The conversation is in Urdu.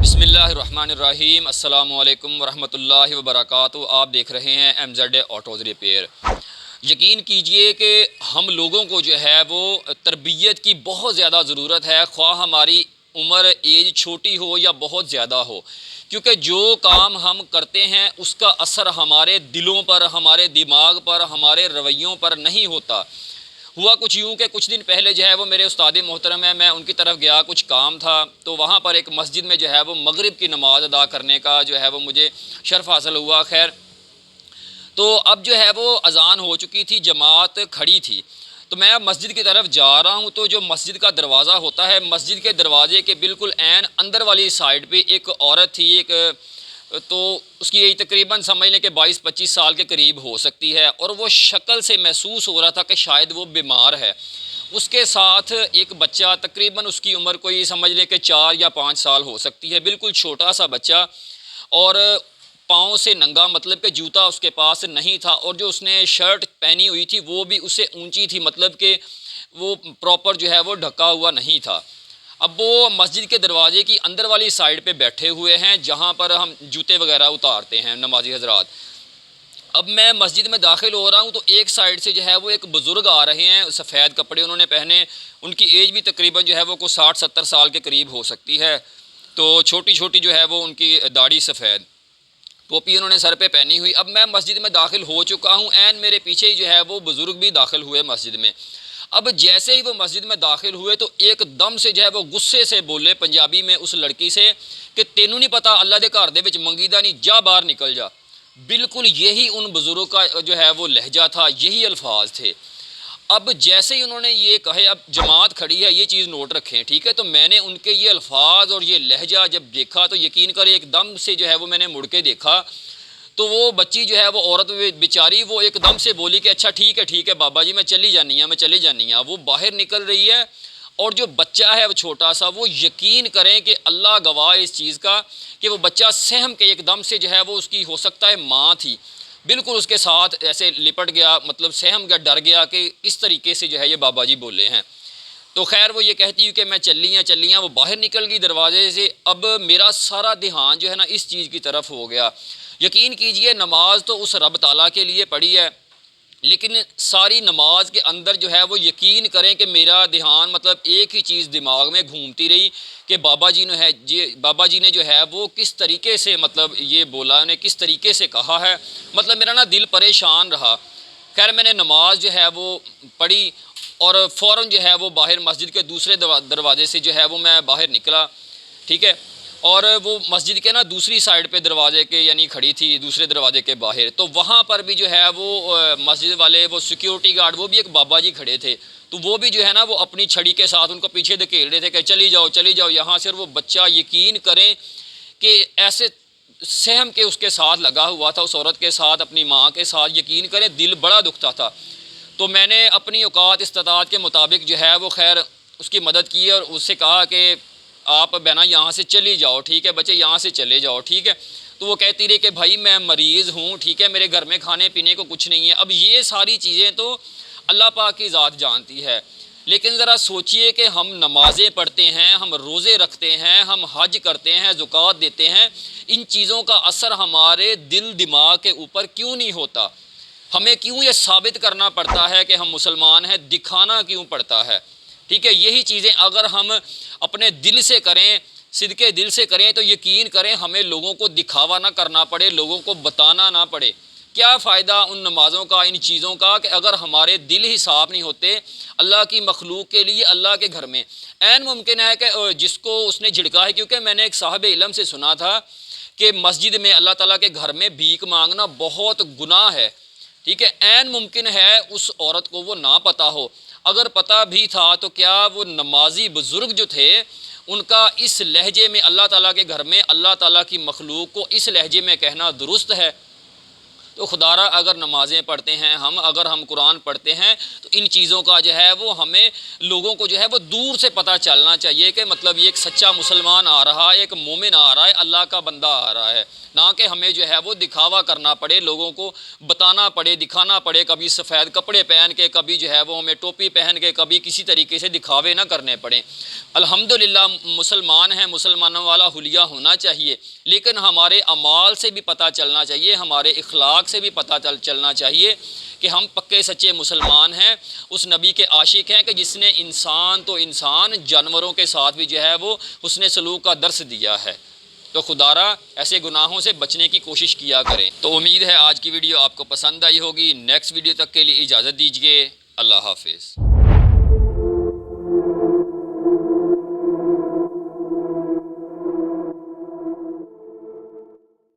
بسم اللہ الرحمن الرحیم۔ السلام علیکم ورحمۃ اللہ وبرکاتہ۔ آپ دیکھ رہے ہیں ایم زیڈ آٹوز ریپیئر۔ یقین کیجئے کہ ہم لوگوں کو جو ہے وہ تربیت کی بہت زیادہ ضرورت ہے، خواہ ہماری عمر ایج چھوٹی ہو یا بہت زیادہ ہو، کیونکہ جو کام ہم کرتے ہیں اس کا اثر ہمارے دلوں پر، ہمارے دماغ پر، ہمارے رویوں پر نہیں ہوتا۔ ہوا کچھ یوں کہ کچھ دن پہلے جو ہے وہ میرے استاد محترم ہیں، میں ان کی طرف گیا، کچھ کام تھا، تو وہاں پر ایک مسجد میں جو ہے وہ مغرب کی نماز ادا کرنے کا جو ہے وہ مجھے شرف حاصل ہوا۔ خیر، تو اب جو ہے وہ اذان ہو چکی تھی، جماعت کھڑی تھی، تو میں اب مسجد کی طرف جا رہا ہوں، تو جو مسجد کا دروازہ ہوتا ہے، مسجد کے دروازے کے بالکل عین اندر والی سائڈ پہ ایک عورت تھی، تو اس کی یہی تقریباً سمجھ لیں کہ 22-25 سال کے قریب ہو سکتی ہے، اور وہ شکل سے محسوس ہو رہا تھا کہ شاید وہ بیمار ہے۔ اس کے ساتھ ایک بچہ، تقریباً اس کی عمر کوئی سمجھ لیں کہ 4 یا 5 سال ہو سکتی ہے، بالکل چھوٹا سا بچہ، اور پاؤں سے ننگا، مطلب کہ جوتا اس کے پاس نہیں تھا، اور جو اس نے شرٹ پہنی ہوئی تھی وہ بھی اس سے اونچی تھی، مطلب کہ وہ پراپر جو ہے وہ ڈھکا ہوا نہیں تھا۔ اب وہ مسجد کے دروازے کی اندر والی سائڈ پہ بیٹھے ہوئے ہیں جہاں پر ہم جوتے وغیرہ اتارتے ہیں نمازی حضرات۔ اب میں مسجد میں داخل ہو رہا ہوں تو ایک سائڈ سے جو ہے وہ ایک بزرگ آ رہے ہیں، سفید کپڑے انہوں نے پہنے، ان کی ایج بھی تقریباً جو ہے وہ کوئی 60-70 سال کے قریب ہو سکتی ہے، تو چھوٹی چھوٹی جو ہے وہ ان کی داڑھی سفید، ٹوپی انہوں نے سر پہ پہنی ہوئی۔ اب میں مسجد میں داخل ہو چکا ہوں، عین میرے پیچھے ہی جو ہے وہ بزرگ بھی داخل ہوئے مسجد میں۔ اب جیسے ہی وہ مسجد میں داخل ہوئے تو ایک دم سے جو ہے وہ غصے سے بولے پنجابی میں اس لڑکی سے کہ تینوں نہیں پتا اللہ دے گھر دے وچ منگیدا نہیں، جا باہر نکل جا۔ بالکل یہی ان بزرگوں کا جو ہے وہ لہجہ تھا، یہی الفاظ تھے۔ اب جیسے ہی انہوں نے یہ کہے، اب جماعت کھڑی ہے، یہ چیز نوٹ رکھیں، ٹھیک ہے، تو میں نے ان کے یہ الفاظ اور یہ لہجہ جب دیکھا تو یقین کریں ایک دم سے جو ہے وہ میں نے مڑ کے دیکھا تو وہ بچی جو ہے وہ عورت بیچاری، وہ ایک دم سے بولی کہ اچھا ٹھیک ہے بابا جی، میں چلی جانی ہوں۔ وہ باہر نکل رہی ہے، اور جو بچہ ہے وہ چھوٹا سا، وہ یقین کریں کہ اللہ گواہ اس چیز کا کہ وہ بچہ سہم کے ایک دم سے جو ہے وہ اس کی ہو سکتا ہے ماں تھی، بالکل اس کے ساتھ ایسے لپٹ گیا، مطلب سہم گیا، ڈر گیا کہ اس طریقے سے جو ہے یہ بابا جی بولے ہیں۔ تو خیر وہ یہ کہتی ہے کہ میں چلی ہیں، وہ باہر نکل گئی دروازے سے۔ اب میرا سارا دھیان جو ہے نا اس چیز کی طرف ہو گیا۔ یقین کیجئے نماز تو اس رب تعالیٰ کے لیے پڑھی ہے، لیکن ساری نماز کے اندر جو ہے وہ یقین کریں کہ میرا دھیان مطلب ایک ہی چیز دماغ میں گھومتی رہی کہ بابا جی نے جو ہے وہ کس طریقے سے مطلب یہ بولا، انہیں کس طریقے سے کہا ہے، مطلب میرا نا دل پریشان رہا۔ خیر میں نے نماز جو ہے وہ پڑھی، اور فوراً جو ہے وہ باہر مسجد کے دوسرے دروازے سے جو ہے وہ میں باہر نکلا، ٹھیک ہے، اور وہ مسجد کے نا دوسری سائڈ پہ دروازے کے یعنی کھڑی تھی دوسرے دروازے کے باہر، تو وہاں پر بھی جو ہے وہ مسجد والے وہ سیکیورٹی گارڈ، وہ بھی ایک بابا جی کھڑے تھے، تو وہ بھی جو ہے نا وہ اپنی چھڑی کے ساتھ ان کو پیچھے دھکیل رہے تھے کہ چلی جاؤ یہاں سے۔ اور وہ بچہ یقین کریں کہ ایسے سہم کے اس کے ساتھ لگا ہوا تھا، اس عورت کے ساتھ، اپنی ماں کے ساتھ، یقین کریں دل بڑا دکھتا تھا۔ تو میں نے اپنی اوقات استطاعت کے مطابق جو ہے وہ خیر اس کی مدد کی، اور اس سے کہا کہ آپ بہنا یہاں سے چلی جاؤ، ٹھیک ہے بچے، یہاں سے چلے جاؤ، ٹھیک ہے۔ تو وہ کہتی رہی کہ بھائی میں مریض ہوں، ٹھیک ہے، میرے گھر میں کھانے پینے کو کچھ نہیں ہے۔ اب یہ ساری چیزیں تو اللہ پاک کی ذات جانتی ہے، لیکن ذرا سوچئے کہ ہم نمازیں پڑھتے ہیں، ہم روزے رکھتے ہیں، ہم حج کرتے ہیں، زکوٰۃ دیتے ہیں، ان چیزوں کا اثر ہمارے دل دماغ کے اوپر کیوں نہیں ہوتا؟ ہمیں کیوں یہ ثابت کرنا پڑتا ہے کہ ہم مسلمان ہیں، دکھانا کیوں پڑتا ہے؟ ٹھیک ہے، یہی چیزیں اگر ہم اپنے دل سے کریں، صدقے دل سے کریں، تو یقین کریں ہمیں لوگوں کو دکھاوا نہ کرنا پڑے، لوگوں کو بتانا نہ پڑے۔ کیا فائدہ ان نمازوں کا، ان چیزوں کا، کہ اگر ہمارے دل ہی صاف نہیں ہوتے اللہ کی مخلوق کے لیے، اللہ کے گھر میں عین ممکن ہے کہ جس کو اس نے جھڑکا ہے، کیونکہ میں نے ایک صاحب علم سے سنا تھا کہ مسجد میں اللہ تعالیٰ کے گھر میں بھیک مانگنا بہت گناہ ہے، ٹھیک ہے، عین ممکن ہے اس عورت کو وہ نہ پتہ ہو، اگر پتہ بھی تھا تو کیا وہ نمازی بزرگ جو تھے ان کا اس لہجے میں اللہ تعالیٰ کے گھر میں اللہ تعالیٰ کی مخلوق کو اس لہجے میں کہنا درست ہے؟ تو خدارہ اگر نمازیں پڑھتے ہیں اگر ہم قرآن پڑھتے ہیں تو ان چیزوں کا جو ہے وہ ہمیں لوگوں کو جو ہے وہ دور سے پتہ چلنا چاہیے کہ مطلب یہ ایک سچا مسلمان آ رہا ہے، ایک مومن آ رہا ہے، اللہ کا بندہ آ رہا ہے، نہ کہ ہمیں جو ہے وہ دکھاوا کرنا پڑے، لوگوں کو بتانا پڑے، دکھانا پڑے، کبھی سفید کپڑے پہن کے، کبھی جو ہے وہ ہمیں ٹوپی پہن کے، کبھی کسی طریقے سے دکھاوے نہ کرنے پڑیں۔ الحمدللہ مسلمان ہیں، مسلمانوں والا حلیہ ہونا چاہیے، لیکن ہمارے اعمال سے بھی پتہ چلنا چاہیے، ہمارے اخلاق سے بھی پتہ چلنا چاہیے کہ ہم پکے سچے مسلمان ہیں، اس نبی کے عاشق ہیں کہ جس نے انسان تو انسان جانوروں کے ساتھ بھی جو ہے وہ حسن سلوک کا درس دیا ہے۔ تو خدارہ ایسے گناہوں سے بچنے کی کوشش کیا کریں۔ تو امید ہے آج کی ویڈیو آپ کو پسند آئی ہوگی۔ نیکسٹ ویڈیو تک کے لیے اجازت دیجیے۔ اللہ حافظ۔